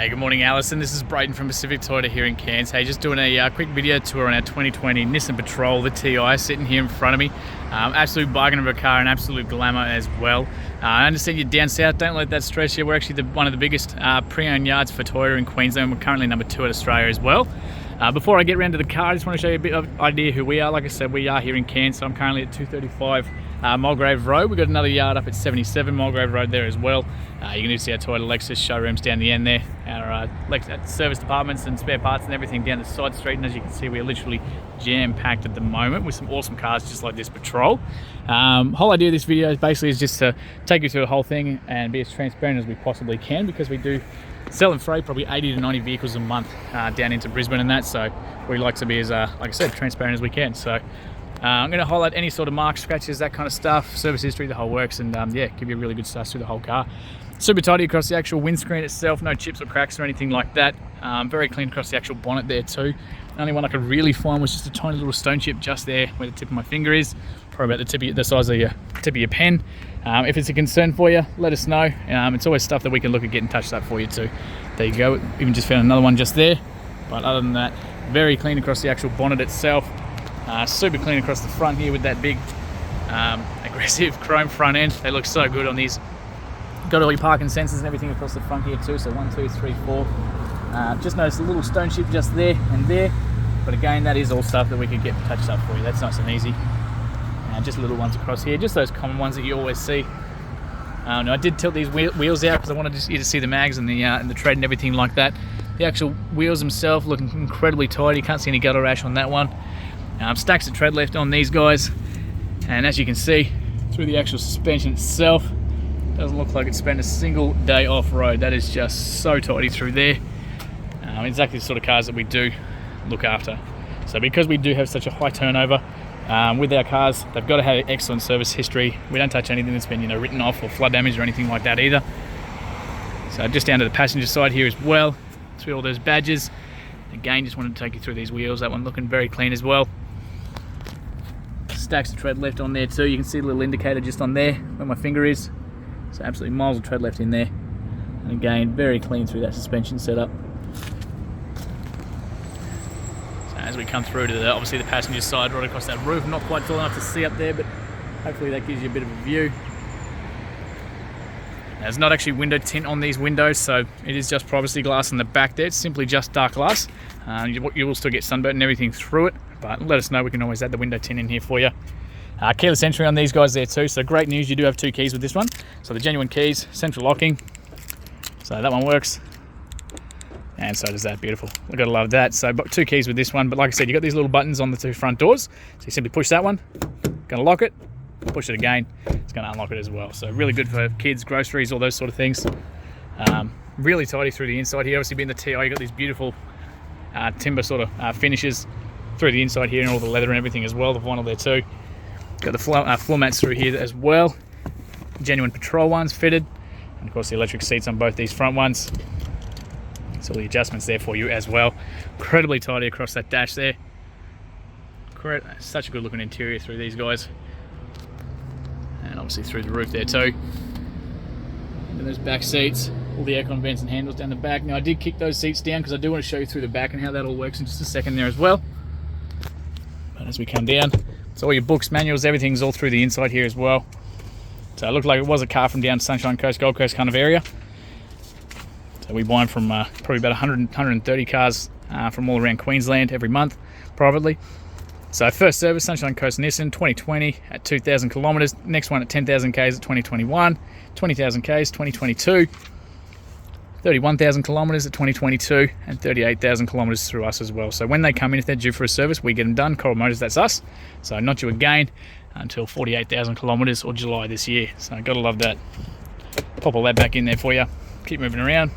Hey, good morning, Alison. This is Brayden from Pacific Toyota here in Cairns. Hey, just doing a quick video tour on our 2020 Nissan Patrol, the Ti, sitting here in front of me. Absolute bargain of a car and absolute glamour as well. I understand you're down south, don't let that stress you. We're actually one of the biggest pre-owned yards for Toyota in Queensland. We're currently number 2 at Australia as well. Before I get around to the car, I just want to show you a bit of idea who we are. Like I said, we are here in Cairns, so I'm currently at 235 Mulgrave Road. We've got another yard up at 77 Mulgrave Road there as well. You can see our Toyota Lexus showrooms down the end there. Our service departments and spare parts and everything down the side street. And as you can see, we're literally jam-packed at the moment with some awesome cars just like this Patrol. Whole idea of this video is basically just to take you through the whole thing and be as transparent as we possibly can, because we do sell and freight probably 80 to 90 vehicles a month down into Brisbane and that. So we like to be as, like I said, transparent as we can. So I'm going to highlight any sort of marks, scratches, that kind of stuff, service history, the whole works, and yeah, give you a really good start through the whole car. Super tidy across the actual windscreen itself, no chips or cracks or anything like that. Very clean across the actual bonnet there too. The only one I could really find was just a tiny little stone chip just there where the tip of my finger is, probably about the size of your tip of your pen. If it's a concern for you, let us know. It's always stuff that we can look at getting touched up for you too. There you go, even just found another one just there. But other than that, very clean across the actual bonnet itself. Super clean across the front here with that big aggressive chrome front end. They look so good on these. Got all your parking sensors and everything across the front here too, so 1, 2, 3, 4. Just noticed a little stone chip just there and there, but again, that is all stuff that we could get touched up for you. That's nice and easy. Just little ones across here, just those common ones that you always see. I did tilt these wheels out because I wanted you to see the mags and the tread and everything like that. The actual wheels themselves looking incredibly tidy. You can't see any gutter rash on that one. Stacks of tread left on these guys, and as you can see through the actual suspension itself, doesn't look like it's spent a single day off-road. That is just so tidy through there. Exactly the sort of cars that we do look after. So because we do have such a high turnover with our cars, they've got to have excellent service history. We don't touch anything that's been written off or flood damage or anything like that either. So just down to the passenger side here as well, through all those badges. Again, just wanted to take you through these wheels. That one looking very clean as well. Stacks of tread left on there too. You can see a little indicator just on there where my finger is. So absolutely miles of tread left in there. And again, very clean through that suspension setup. So as we come through to obviously the passenger side, right across that roof, not quite tall enough to see up there, but hopefully that gives you a bit of a view. Now, there's not actually window tint on these windows, so it is just privacy glass on the back there. It's simply just dark glass. You will still get sunburn and everything through it, but let us know. We can always add the window tint in here for you. Keyless entry on these guys there too, so great news, you do have 2 keys with this one. So the genuine keys, central locking, so that one works, and so does that. Beautiful, we've got to love that. So 2 keys with this one, but like I said, you got these little buttons on the 2 front doors, so you simply push that one, gonna lock it, push it again, it's gonna unlock it as well. So really good for kids, groceries, all those sort of things. Really tidy through the inside here. Obviously being the TI, you got these beautiful timber sort of finishes through the inside here, and all the leather and everything as well, the vinyl there too. Got the floor mats through here as well. Genuine Patrol ones fitted. And of course the electric seats on both these front ones. So all the adjustments there for you as well. Incredibly tidy across that dash there. Such a good looking interior through these guys. And obviously through the roof there too. And those back seats, all the aircon vents and handles down the back. Now I did kick those seats down because I do want to show you through the back and how that all works in just a second there as well. But as we come down, so all your books, manuals, everything's all through the inside here as well. So it looked like it was a car from down Sunshine Coast, Gold Coast kind of area. So we buy them from probably about 130 cars from all around Queensland every month, privately. So first service, Sunshine Coast Nissan, 2020 at 2,000 kilometres. Next one at 10,000 Ks at 2021, 20,000 Ks 2022. 31,000 kilometres at 2022 and 38,000 kilometres through us as well. So when they come in, if they're due for a service, we get them done. Coral Motors, that's us. So not due again until 48,000 kilometres or July this year. So gotta love that. Pop all that back in there for you. Keep moving around.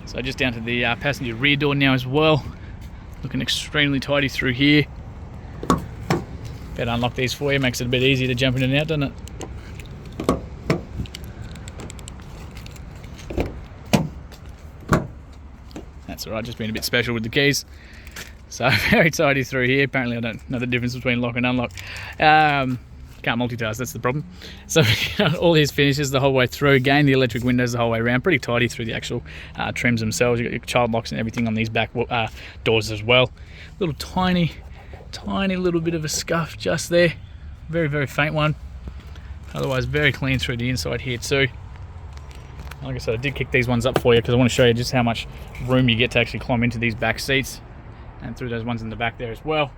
So just down to the passenger rear door now as well. Looking extremely tidy through here. Better unlock these for you. Makes it a bit easier to jump in and out, doesn't it? That's alright, just being a bit special with the keys. So very tidy through here. Apparently I don't know the difference between lock and unlock. Come Can't multitask, that's the problem. So all his finishes the whole way through. Again, the electric windows the whole way around. Pretty tidy through the actual trims themselves. You've got your child locks and everything on these back doors as well. Little tiny little bit of a scuff just there. Very, very faint one. Otherwise, very clean through the inside here too. Like I said, I did kick these ones up for you because I want to show you just how much room you get to actually climb into these back seats and through those ones in the back there as well.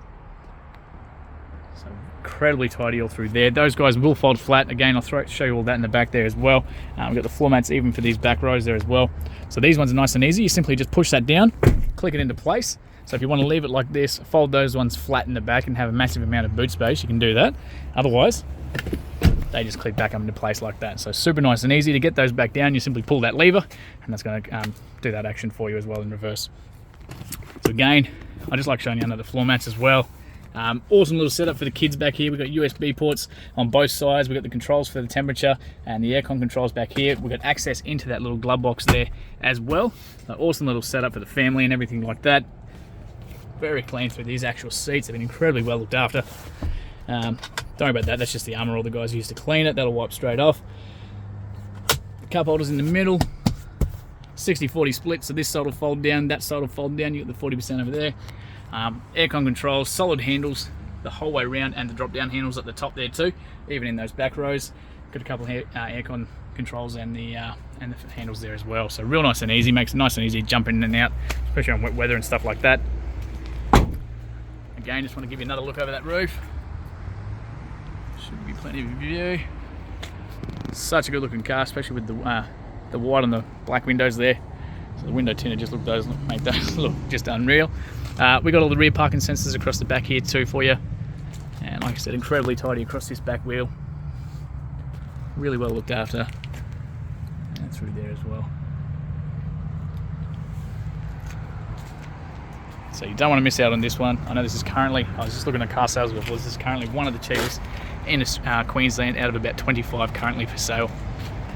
So incredibly tidy all through there. Those guys will fold flat. Again, I'll show you all that in the back there as well. We've got the floor mats even for these back rows there as well. So these ones are nice and easy. You simply just push that down, click it into place. So if you want to leave it like this, fold those ones flat in the back and have a massive amount of boot space, you can do that. Otherwise, they just click back up into place like that. So super nice and easy. To get those back down, you simply pull that lever and that's going to do that action for you as well in reverse. So again, I just like showing you under the floor mats as well. Awesome little setup for the kids back here. We've got USB ports on both sides. We've got the controls for the temperature and the aircon controls back here. We've got access into that little glove box there as well. So awesome little setup for the family and everything like that. Very clean through these actual seats. They've been incredibly well looked after. Don't worry about that, that's just the armour all the guys use to clean it. That'll wipe straight off. Cup holders in the middle. 60-40 split, so this side will fold down, that side will fold down. You got the 40% over there. Aircon controls, solid handles the whole way around, and the drop down handles at the top there too, even in those back rows. Got a couple of aircon controls and the handles there as well. So real nice and easy, makes it nice and easy to jump in and out, especially on wet weather and stuff like that. Again, just want to give you another look over that roof. Should be plenty of view. Such a good looking car, especially with the white on the black windows there. So the window tinted just make those look just unreal. We got all the rear parking sensors across the back here too for you. And like I said, incredibly tidy across this back wheel. Really well looked after. And through there as well. So you don't want to miss out on this one. I know this is currently, I was just looking at car sales before, this is currently one of the cheapest in Queensland out of about 25 currently for sale.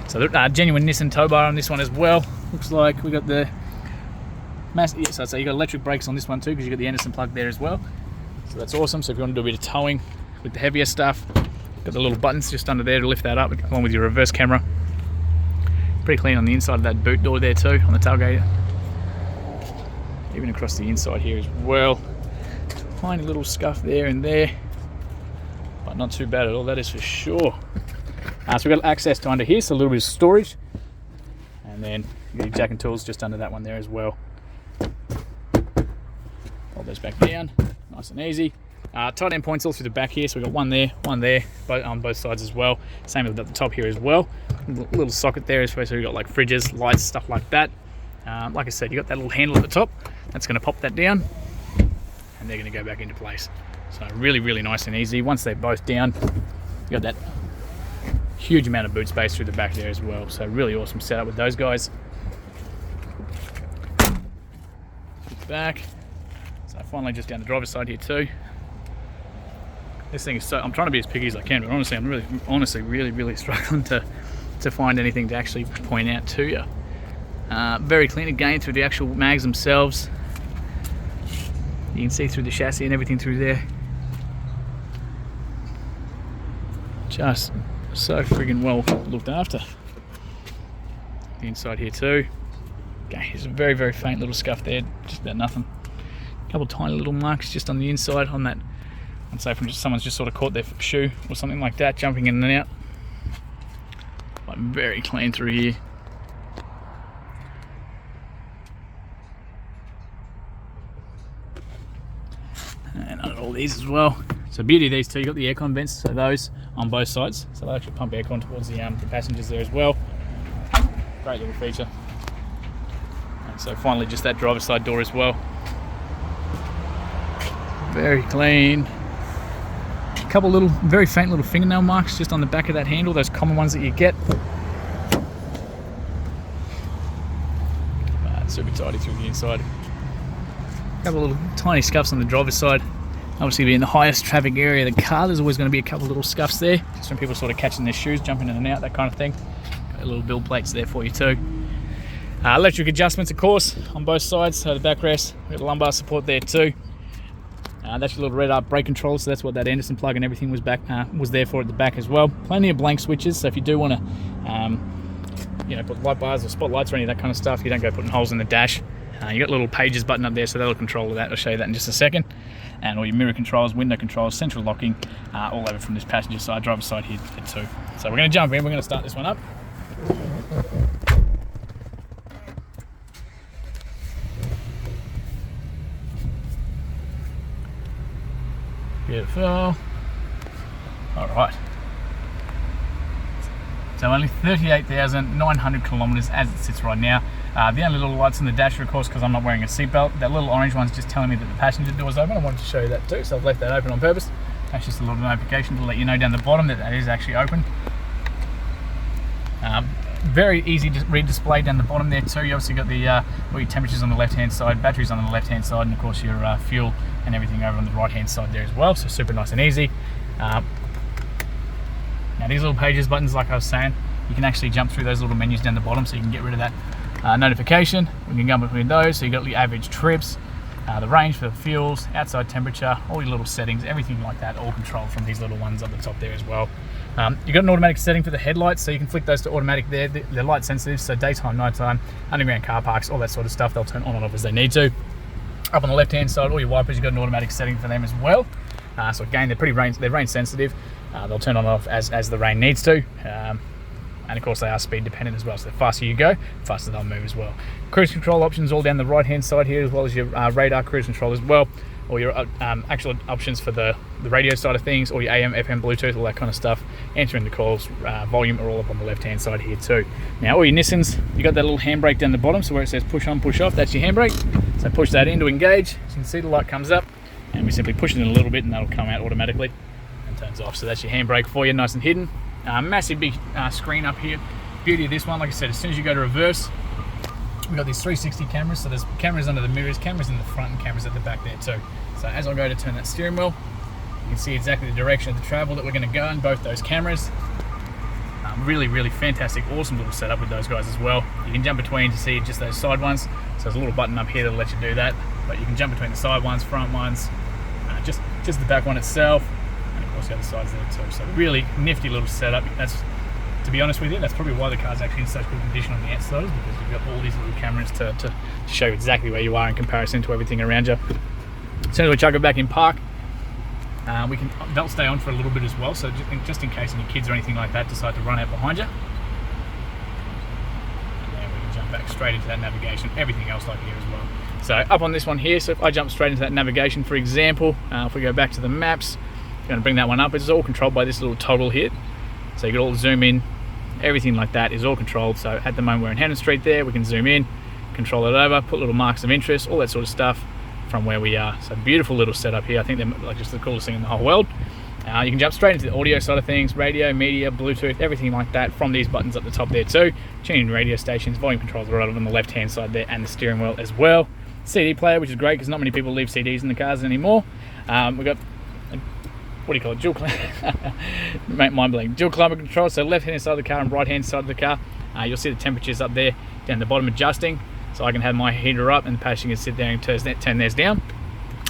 So genuine Nissan tow bar on this one as well. Looks like we got the yes, I'd say you got electric brakes on this one too because you got the NISSAN plug there as well. So that's awesome. So if you want to do a bit of towing with the heavier stuff, got the little buttons just under there to lift that up along with your reverse camera. Pretty clean on the inside of that boot door there too, on the tailgate. Even across the inside here as well. Tiny little scuff there and there, but not too bad at all, that is for sure. So we've got access to under here, so a little bit of storage. And then you got your jack and tools just under that one there as well. Hold those back down, nice and easy. Tight end points all through the back here, so we've got one there, on both sides as well. Same at the top here as well. Little socket there, so we've got like fridges, lights, stuff like that. Like I said, you got that little handle at the top. That's going to pop that down, and they're going to go back into place. So really, really nice and easy. Once they're both down, you got that huge amount of boot space through the back there as well. So really awesome setup with those guys. Back. So finally, just down the driver's side here too. This thing is so, I'm trying to be as picky as I can, but honestly, I'm really struggling to find anything to actually point out to you. Very clean again through the actual mags themselves. You can see through the chassis and everything through there. Just so friggin' well looked after. The inside here too. Okay, there's a very, very faint little scuff there, just about nothing. A couple tiny little marks just on the inside on that. I'd say from someone's just sort of caught their shoe or something like that, jumping in and out. But very clean through here. And under all these as well. So beauty of these two, you got the aircon vents, so those on both sides. So they'll actually pump aircon towards the passengers there as well. Great little feature. And so finally just that driver's side door as well. Very clean. A couple little, very faint little fingernail marks just on the back of that handle, those common ones that you get. But super tidy through the inside. A couple of little tiny scuffs on the driver's side. Obviously being the highest traffic area of the car, there's always going to be a couple of little scuffs there, just from people sort of catching their shoes, jumping in and out, that kind of thing. Got little bill plates there for you too. Electric adjustments of course on both sides, so the backrest, we've got lumbar support there too. That's your little red brake controller, so that's what that Anderson plug and everything was there for at the back as well. Plenty of blank switches, so if you do want to put light bars or spotlights or any of that kind of stuff, you don't go putting holes in the dash. You got a little pages button up there, so that'll control all that. I'll show you that in just a second. And all your mirror controls, window controls, central locking, all over from this passenger side, driver's side here too. So we're going to jump in, we're going to start this one up. Beautiful. All right. So only 38,900 kilometers as it sits right now. The only little lights on the dash are, of course, because I'm not wearing a seatbelt. That little orange one's just telling me that the passenger door is open. I wanted to show you that too, so I've left that open on purpose. That's just a little notification to let you know down the bottom that that is actually open. Very easy to read display down the bottom there too. You obviously got the all your temperatures on the left hand side, batteries on the left hand side, and of course your fuel and everything over on the right hand side there as well. So super nice and easy. Now these little pages buttons, like I was saying, you can actually jump through those little menus down the bottom, so you can get rid of that notification. We can go between those, so you got the average trips, the range for the fuels, outside temperature, all your little settings, everything like that, all controlled from these little ones up the top there as well. You got an automatic setting for the headlights, so you can flick those to automatic there. They're light sensitive, so daytime, nighttime, underground car parks, all that sort of stuff, they'll turn on and off as they need to. Up on the left hand side, all your wipers, you've got an automatic setting for them as well. So again, they're rain sensitive. They'll turn on and off as the rain needs to. And of course they are speed dependent as well, so the faster you go, the faster they'll move as well. Cruise control options all down the right hand side here, as well as your radar cruise control as well, or your actual options for the radio side of things, or your AM, FM, Bluetooth, all that kind of stuff. Answering the calls, volume are all up on the left hand side here too. Now all your Nissans, you got that little handbrake down the bottom, so where it says push on, push off, that's your handbrake. So push that in to engage. So you can see the light comes up, and we simply push it in a little bit and that'll come out automatically and turns off. So that's your handbrake for you, nice and hidden. Massive big screen up here. Beauty of this one, like I said, as soon as you go to reverse, we've got these 360 cameras, so there's cameras under the mirrors, cameras in the front, and cameras at the back there too. So as I go to turn that steering wheel, you can see exactly the direction of the travel that we're going to go in both those cameras. Really, really fantastic, awesome little setup with those guys as well. You can jump between to see just those side ones. So there's a little button up here that'll let you do that, but you can jump between the side ones, front ones, just the back one itself. The other sides there too. So really nifty little setup. That's, to be honest with you, that's probably why the car's actually in such good condition on the outside, because you've got all these little cameras to show you exactly where you are in comparison to everything around you. As soon as we chuck it back in park, they'll stay on for a little bit as well, so just in case any kids or anything like that decide to run out behind you. And then we can jump back straight into that navigation, everything else like here as well. So up on this one here, so if I jump straight into that navigation, for example, if we go back to the maps, going to bring that one up. It's all controlled by this little toggle here, so you can all zoom in, everything like that is all controlled. So at the moment we're in Hannah Street there, we can zoom in, control it over, put little marks of interest, all that sort of stuff from where we are. So beautiful little setup here. I think they're like just the coolest thing in the whole world. You can jump straight into the audio side of things, radio, media, Bluetooth, everything like that from these buttons up the top there too. Tuning radio stations, volume controls right on the left hand side there, and the steering wheel as well. CD player, which is great because not many people leave CDs in the cars anymore. We've got, what do you call it, dual mind-blowing, dual climate control. So left hand side of the car and right hand side of the car, you'll see the temperatures up there down the bottom adjusting, so I can have my heater up and the passenger can sit there and turn theirs down.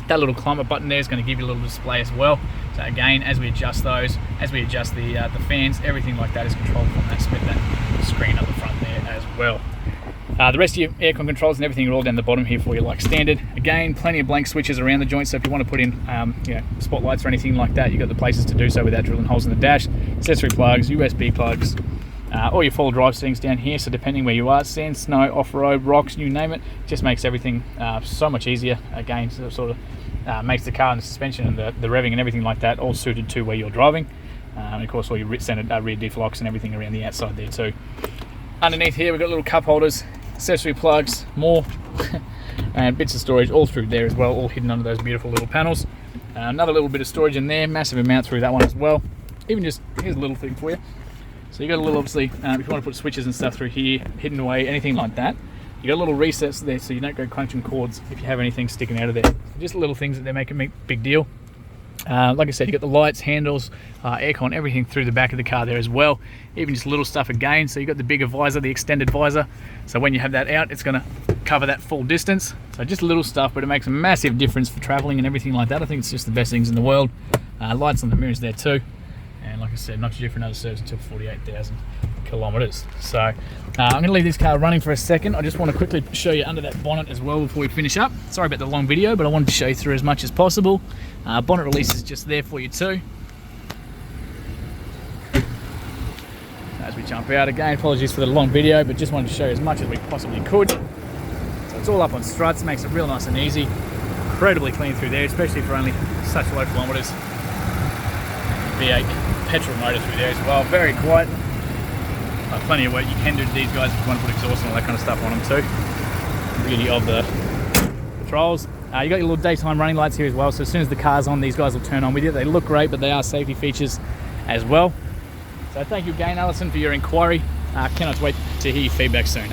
That little climate button there is going to give you a little display as well. So again, as we adjust those, as we adjust the fans, everything like that is controlled from that screen up the front there as well. The rest of your aircon controls and everything are all down the bottom here for you like standard. Again, plenty of blank switches around the joint, so if you want to put in spotlights or anything like that, you've got the places to do so without drilling holes in the dash. Accessory plugs, USB plugs, all your full drive settings down here, so depending where you are, sand, snow, off-road, rocks, you name it, just makes everything so much easier. Again, so it sort of makes the car and the suspension and the revving and everything like that all suited to where you're driving. And of course all your rear diff locks and everything around the outside there too. Underneath here we've got little cup holders, accessory plugs, more and bits of storage all through there as well, all hidden under those beautiful little panels. Another little bit of storage in there, massive amount through that one as well. Even just, here's a little thing for you. So you got a little, obviously, if you want to put switches and stuff through here, hidden away, anything like that, you got a little recess there so you don't go crunching cords if you have anything sticking out of there. Just little things that they make a big deal. Like I said, you got the lights, handles, aircon, everything through the back of the car there as well. Even just little stuff again. So you got the bigger visor, the extended visor. So when you have that out, it's going to cover that full distance. So just little stuff, but it makes a massive difference for traveling and everything like that. I think it's just the best things in the world. Lights on the mirrors there too, and like I said, not due for another service until 48,000 kilometers. So I'm going to leave this car running for a second. I just want to quickly show you under that bonnet as well before we finish up. Sorry about the long video, but I wanted to show you through as much as possible. Bonnet release is just there for you too. As we jump out again, apologies for the long video, but just wanted to show you as much as we possibly could. So it's all up on struts, makes it real nice and easy. Incredibly clean through there, especially for only such low kilometers. V8 petrol motor through there as well, very quiet. Plenty of work you can do to these guys if you want to put exhaust and all that kind of stuff on them too. Beauty of the Patrols. You got your little daytime running lights here as well, so as soon as the car's on, these guys will turn on with you. They look great, but they are safety features as well. So thank you again, Alison, for your inquiry. Cannot wait to hear your feedback soon.